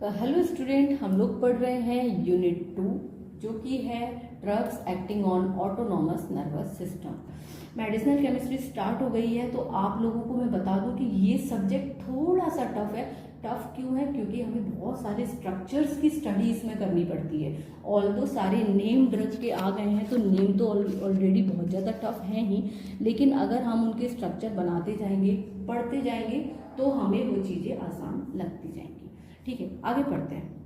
तो hello student, हम लोग पढ़ रहे हैं यूनिट 2 जो कि है drugs acting on autonomous nervous system. Medicinal chemistry start हो गई है तो आप लोगों को मैं बता दूं कि ये सब्जेक्ट थोड़ा सा टफ है। टफ क्यों है? क्योंकि हमें बहुत सारे स्ट्रक्चर्स की स्टडी इसमें करनी पड़ती है। ऑल्दो सारे नेम ड्रग के आ गए हैं तो नेम तो ऑलरेडी बहुत ज़्यादा टफ हैं ही, लेकिन अगर हम उनके स्ट्रक्चर बनाते जाएंगे, पढ़ते जाएंगे तो हमें वो चीज़ें आसान लगती जाएंगी। ठीक है, आगे पढ़ते हैं।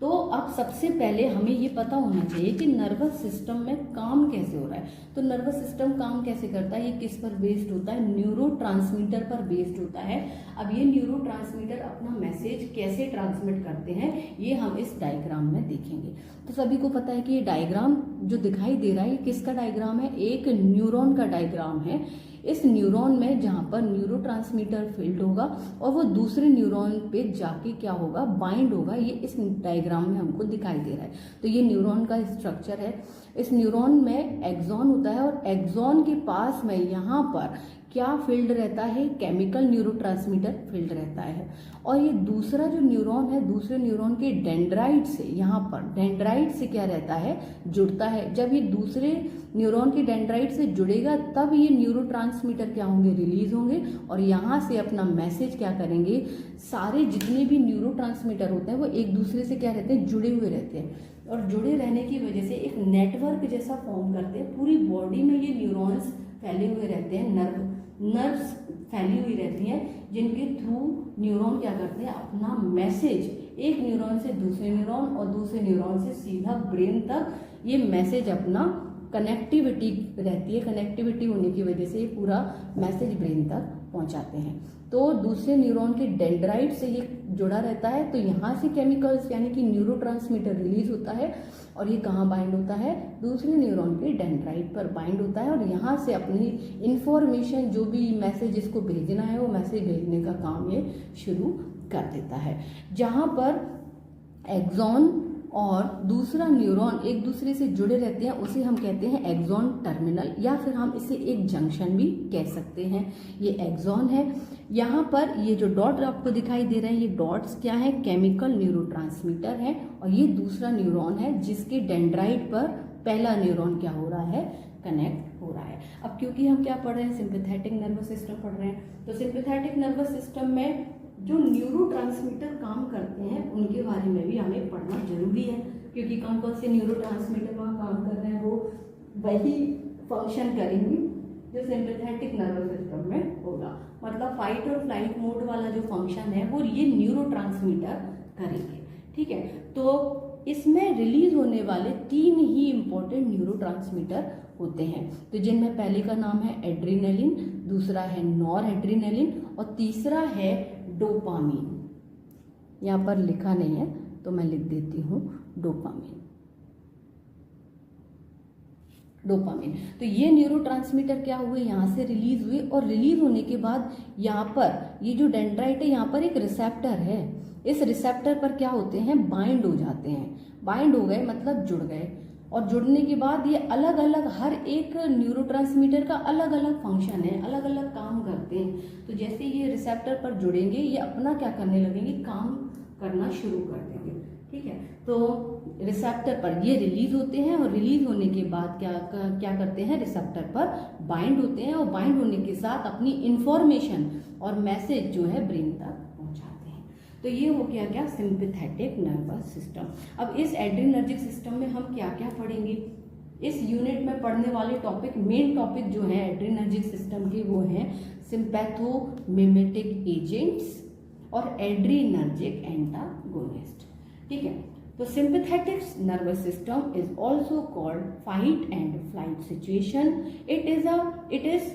तो अब सबसे पहले हमें ये पता होना चाहिए कि नर्वस सिस्टम में काम कैसे हो रहा है। तो नर्वस सिस्टम काम कैसे करता है, ये किस पर बेस्ड होता है? न्यूरोट्रांसमीटर पर बेस्ड होता है। अब ये न्यूरोट्रांसमीटर अपना मैसेज कैसे ट्रांसमिट करते हैं ये हम इस डायग्राम में देखेंगे। तो सभी को पता है कि ये डायग्राम जो दिखाई दे रहा है ये किसका डायग्राम है? एक न्यूरॉन का डायग्राम है। इस न्यूरॉन में जहाँ पर न्यूरोट्रांसमीटर फील्ड होगा और वो दूसरे न्यूरॉन पे जाके क्या होगा, बाइंड होगा, ये इस डायग्राम में हमको दिखाई दे रहा है। तो ये न्यूरॉन का स्ट्रक्चर है। इस न्यूरॉन में एक्सॉन होता है और एक्सॉन के पास में यहाँ पर क्या फील्ड रहता है? केमिकल न्यूरोट्रांसमीटर फील्ड रहता है। और ये दूसरा जो न्यूरॉन है, दूसरे न्यूरॉन के डेंड्राइट से, यहाँ पर डेंड्राइट से क्या रहता है? जुड़ता है। जब ये दूसरे न्यूरॉन के डेंड्राइट से जुड़ेगा तब ये न्यूरोट्रांसमीटर क्या होंगे? रिलीज होंगे और यहाँ से अपना मैसेज क्या करेंगे? सारे जितने भी न्यूरोट्रांसमीटर होते हैं वो एक दूसरे से क्या रहते हैं? जुड़े हुए रहते हैं और जुड़े रहने की वजह से एक नेटवर्क जैसा फॉर्म करते हैं। पूरी बॉडी में ये न्यूरॉन्स फैले हुए रहते हैं, नर्व्स फैली हुई रहती हैं, जिनके थ्रू न्यूरॉन क्या करते हैं? अपना मैसेज एक न्यूरॉन से दूसरे न्यूरॉन और दूसरे न्यूरॉन से सीधा ब्रेन तक ये मैसेज अपना कनेक्टिविटी रहती है। कनेक्टिविटी होने की वजह से ये पूरा मैसेज ब्रेन तक पहुंचाते हैं। तो दूसरे न्यूरॉन के डेंड्राइट से ये जुड़ा रहता है तो यहाँ से केमिकल्स यानी कि न्यूरोट्रांसमीटर रिलीज होता है और ये कहाँ बाइंड होता है? दूसरे न्यूरॉन के डेंड्राइट पर बाइंड होता है और यहाँ से अपनी इंफॉर्मेशन जो भी मैसेज इसको भेजना है वो मैसेज भेजने का काम ये शुरू कर देता है। जहाँ पर एक्सॉन और दूसरा न्यूरॉन एक दूसरे से जुड़े रहते हैं उसे हम कहते हैं एक्सॉन टर्मिनल, या फिर हम इसे एक जंक्शन भी कह सकते हैं। ये एक्सॉन है। यहाँ पर ये जो डॉट आपको दिखाई दे रहे हैं ये डॉट्स क्या है? केमिकल न्यूरोट्रांसमीटर है। और ये दूसरा न्यूरॉन है जिसके डेंड्राइट पर पहला न्यूरॉन क्या हो रहा है? कनेक्ट हो रहा है। अब क्योंकि हम क्या पढ़ रहे हैं? सिंपैथेटिक नर्वस सिस्टम पढ़ रहे हैं। तो सिंपैथेटिक नर्वस सिस्टम में जो न्यूरोट्रांसमीटर काम करते हैं उनके बारे में भी हमें पढ़ना जरूरी है, क्योंकि कौन कौन से न्यूरोट्रांसमीटर वहाँ काम कर रहे हैं वो वही फंक्शन करेंगे जो सिंपैथेटिक नर्वस सिस्टम में होगा। मतलब फाइट और फ्लाइट मोड वाला जो फंक्शन है वो ये न्यूरोट्रांसमीटर करेंगे। ठीक है, तो इसमें रिलीज होने वाले 3 ही इंपॉर्टेंट न्यूरोट्रांसमीटर होते हैं। तो जिनमें पहले का नाम है एड्रीनलिन, दूसरा है नॉर एड्रीनलिन और तीसरा है डोपामीन। यहाँ पर लिखा नहीं है तो मैं लिख देती हूँ डोपामीन। डोपामीन तो ये न्यूरोट्रांसमीटर क्या हुए? यहाँ से रिलीज हुए और रिलीज होने के बाद यहाँ पर ये जो डेंड्राइट है यहाँ पर एक रिसेप्टर है। इस रिसेप्टर पर क्या होते हैं? बाइंड हो जाते हैं। बाइंड हो गए मतलब जुड़ गए और जुड़ने के बाद ये अलग अलग हर एक न्यूरोट्रांसमीटर का अलग अलग फंक्शन है, अलग अलग काम करते हैं। तो जैसे ये रिसेप्टर पर जुड़ेंगे ये अपना क्या करने लगेंगे? काम करना शुरू कर देंगे। ठीक है, तो रिसेप्टर पर ये रिलीज होते हैं और रिलीज होने के बाद क्या करते हैं? रिसेप्टर पर बाइंड होते हैं और बाइंड होने के साथ अपनी इंफॉर्मेशन और मैसेज जो है ब्रेन तक पहुंचाते हैं। तो ये हो गया क्या? Sympathetic nervous system. अब इस एड्रीनर्जिक सिस्टम में हम क्या क्या पढ़ेंगे? इस यूनिट में पढ़ने वाले टॉपिक, मेन टॉपिक जो है एड्रीनर्जिक सिस्टम के वो हैं सिंपैथोमिमेटिक एजेंट्स और एड्रीनर्जिक एंटागोनिस्ट। ठीक है, तो sympathetic nervous system is also called fight and flight situation. It is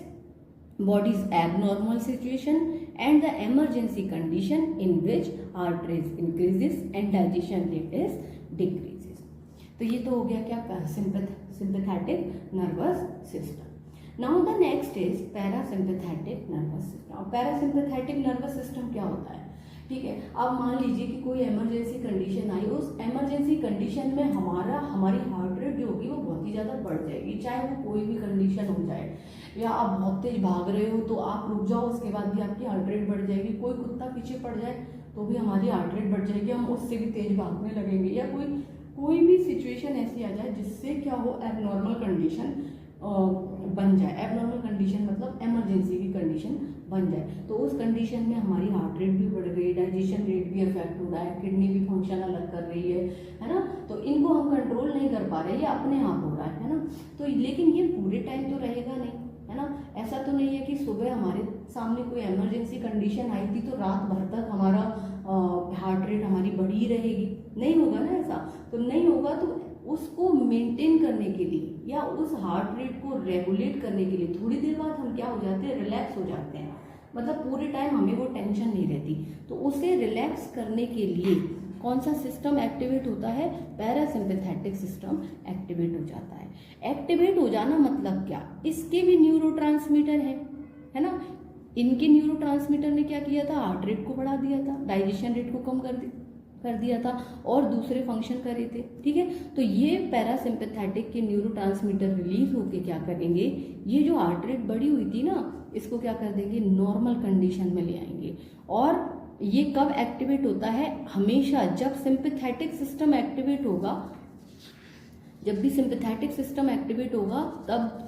body's abnormal situation and the emergency condition in which heart rate increases and digestion rate is decreases। तो ये तो हो गया क्या? sympathetic nervous system। Now the next is parasympathetic nervous system। parasympathetic nervous system क्या होता है? ठीक है, अब मान लीजिए कि कोई इमरजेंसी कंडीशन आई, उस इमरजेंसी कंडीशन में हमारी हार्ट रेट जो होगी वो बहुत ही ज़्यादा बढ़ जाएगी, चाहे वो कोई भी कंडीशन हो जाए। या आप बहुत तेज भाग रहे हो तो आप रुक जाओ, उसके बाद भी आपकी हार्ट रेट बढ़ जाएगी। कोई कुत्ता पीछे पड़ जाए तो भी हमारी हार्ट रेट बढ़ जाएगी, हम उससे भी तेज भागने लगेंगे, या कोई भी सिचुएशन ऐसी आ जाए जिससे क्या हो, एबनॉर्मल कंडीशन बन जाए। एबनॉर्मल कंडीशन मतलब इमरजेंसी की कंडीशन बन जाए, तो उस कंडीशन में हमारी हार्ट रेट भी बढ़ गई, डाइजेशन रेट भी अफेक्ट हो रहा है, किडनी भी फंक्शन अलग कर रही है ना, तो इनको हम कंट्रोल नहीं कर पा रहे, ये अपने आप हो रहा है ना। तो लेकिन ये पूरे टाइम तो रहेगा नहीं, है ना। ऐसा तो नहीं है कि सुबह हमारे सामने कोई इमरजेंसी कंडीशन आई थी तो रात भर तक हमारा हार्ट रेट हमारी बढ़ी रहेगी, नहीं होगा ना ऐसा। तो नहीं होगा, तो उसको मेंटेन करने के लिए या उस हार्ट रेट को रेगुलेट करने के लिए थोड़ी देर बाद हम क्या हो जाते हैं, रिलैक्स हो जाते हैं, मतलब पूरे टाइम हमें वो टेंशन नहीं रहती। तो उसे रिलैक्स करने के लिए कौन सा सिस्टम एक्टिवेट होता है, पैरासिम्पैथेटिक सिस्टम एक्टिवेट हो जाता है। एक्टिवेट हो जाना मतलब क्या, इसके भी न्यूरोट्रांसमीटर है ना। इनके न्यूरोट्रांसमीटर ने क्या किया था, हार्ट रेट को बढ़ा दिया था, डाइजेशन रेट को कम कर दिया था और दूसरे फंक्शन करे थे, ठीक है। तो ये पैरासिम्पैथेटिक के न्यूरोट्रांसमीटर रिलीज होके क्या करेंगे, ये जो हार्ट रेट बढ़ी हुई थी ना, इसको क्या कर देंगे, नॉर्मल कंडीशन में ले आएंगे। और ये कब एक्टिवेट होता है, हमेशा जब सिंपैथेटिक सिस्टम एक्टिवेट होगा, जब भी सिंपैथेटिक सिस्टम एक्टिवेट होगा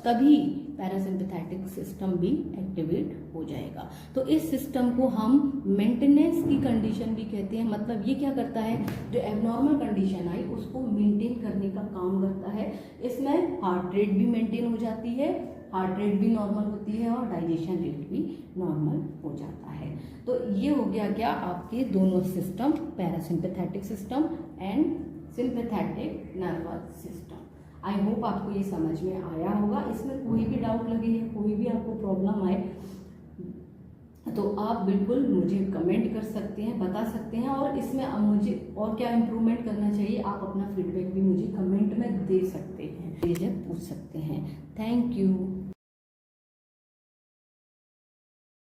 तभी पैरासिम्पैथेटिक सिस्टम भी एक्टिवेट हो जाएगा। तो इस सिस्टम को हम मेंटेनेंस की कंडीशन भी कहते हैं। मतलब ये क्या करता है, जो एबनॉर्मल कंडीशन आई उसको मेंटेन करने का काम करता है। इसमें हार्ट रेट भी मेंटेन हो जाती है, हार्ट रेट भी नॉर्मल होती है और डाइजेशन रेट भी नॉर्मल हो जाता है। तो ये हो गया क्या, आपके दोनों system, parasympathetic system and sympathetic nervous system. I hope आपको ये समझ में आया होगा। इसमें कोई भी डाउट लगे या कोई भी आपको प्रॉब्लम आए तो आप बिल्कुल मुझे कमेंट कर सकते हैं, बता सकते हैं। और इसमें अब मुझे और क्या इम्प्रूवमेंट करना चाहिए, आप अपना फीडबैक भी मुझे कमेंट में दे सकते हैं, पूछ सकते हैं। Thank you.